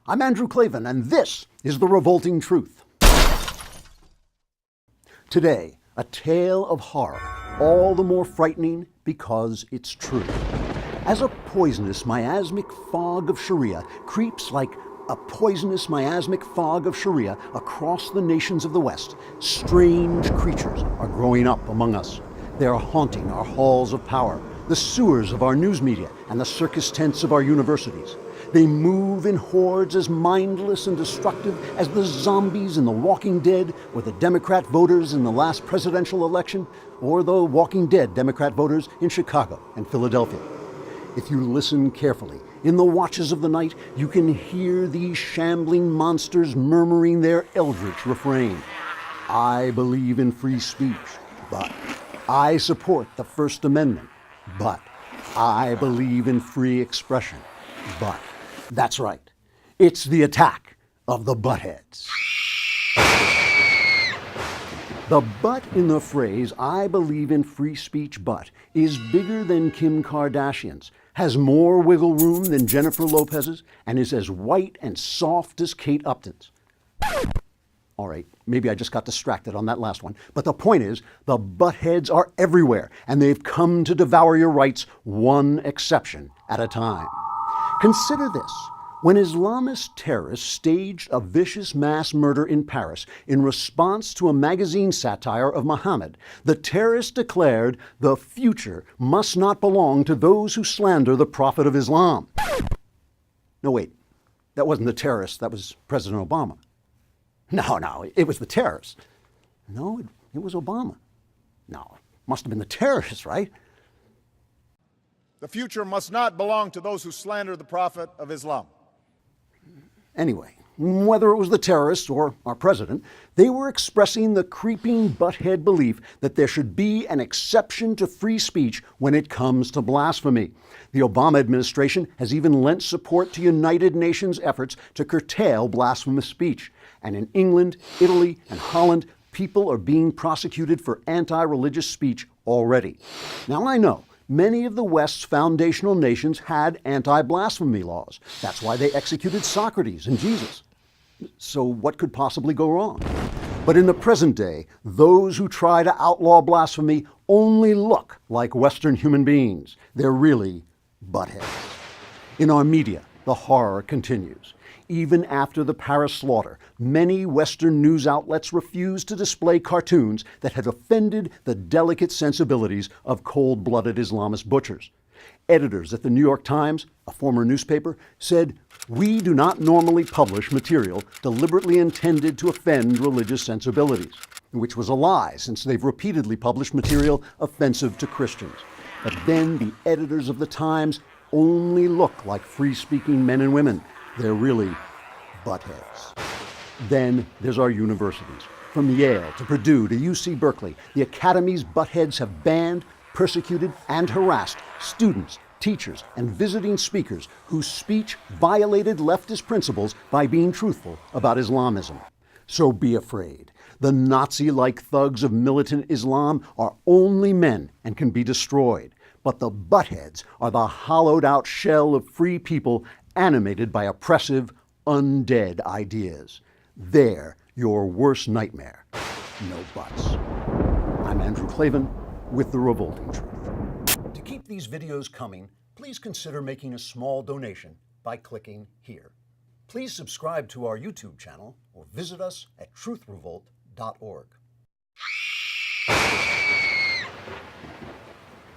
I'm Andrew Klavan, and this is The Revolting Truth. Today, a tale of horror, all the more frightening because it's true. As a poisonous miasmic fog of Sharia creeps like a poisonous miasmic fog of Sharia across the nations of the West, strange creatures are growing up among us. They are haunting our halls of power, the sewers of our news media, and the circus tents of our universities. They move in hordes as mindless and destructive as the zombies in The Walking Dead, or the Democrat voters in the last presidential election, or the Walking Dead Democrat voters in Chicago and Philadelphia. If you listen carefully, in the watches of the night, you can hear these shambling monsters murmuring their eldritch refrain. I believe in free speech, but I support the First Amendment, but I believe in free expression, but that's right. It's the attack of the buttheads. The but in the phrase, I believe in free speech but, is bigger than Kim Kardashian's, has more wiggle room than Jennifer Lopez's, and is as white and soft as Kate Upton's. All right, maybe I just got distracted on that last one, but the point is, the buttheads are everywhere, and they've come to devour your rights, one exception at a time. Consider this. When Islamist terrorists staged a vicious mass murder in Paris in response to a magazine satire of Muhammad, the terrorists declared, "The future must not belong to those who slander the Prophet of Islam." No, wait, that wasn't the terrorists, that was President Obama. No, it was the terrorists. No, it was Obama. No, it must have been the terrorists, right? The future must not belong to those who slander the Prophet of Islam. Anyway, whether it was the terrorists or our president, they were expressing the creeping butthead belief that there should be an exception to free speech when it comes to blasphemy. The Obama administration has even lent support to United Nations efforts to curtail blasphemous speech. And in England, Italy, and Holland, people are being prosecuted for anti-religious speech already. Now I know many of the West's foundational nations had anti-blasphemy laws. That's why they executed Socrates and Jesus. So what could possibly go wrong? But in the present day, those who try to outlaw blasphemy only look like Western human beings. They're really buttheads. In our media, the horror continues. Even after the Paris slaughter, many Western news outlets refused to display cartoons that had offended the delicate sensibilities of cold-blooded Islamist butchers. Editors at the New York Times, a former newspaper, said, "We do not normally publish material deliberately intended to offend religious sensibilities," which was a lie, since they've repeatedly published material offensive to Christians. But then the editors of the Times only look like free-speaking men and women. They're really buttheads. Then there's our universities. From Yale to Purdue to UC Berkeley, the Academy's buttheads have banned, persecuted, and harassed students, teachers, and visiting speakers whose speech violated leftist principles by being truthful about Islamism. So be afraid. The Nazi-like thugs of militant Islam are only men and can be destroyed. But the buttheads are the hollowed-out shell of free people animated by oppressive, undead ideas. They're your worst nightmare. No buts. I'm Andrew Klavan with The Revolting Truth. To keep these videos coming, please consider making a small donation by clicking here. Please subscribe to our YouTube channel or visit us at truthrevolt.org.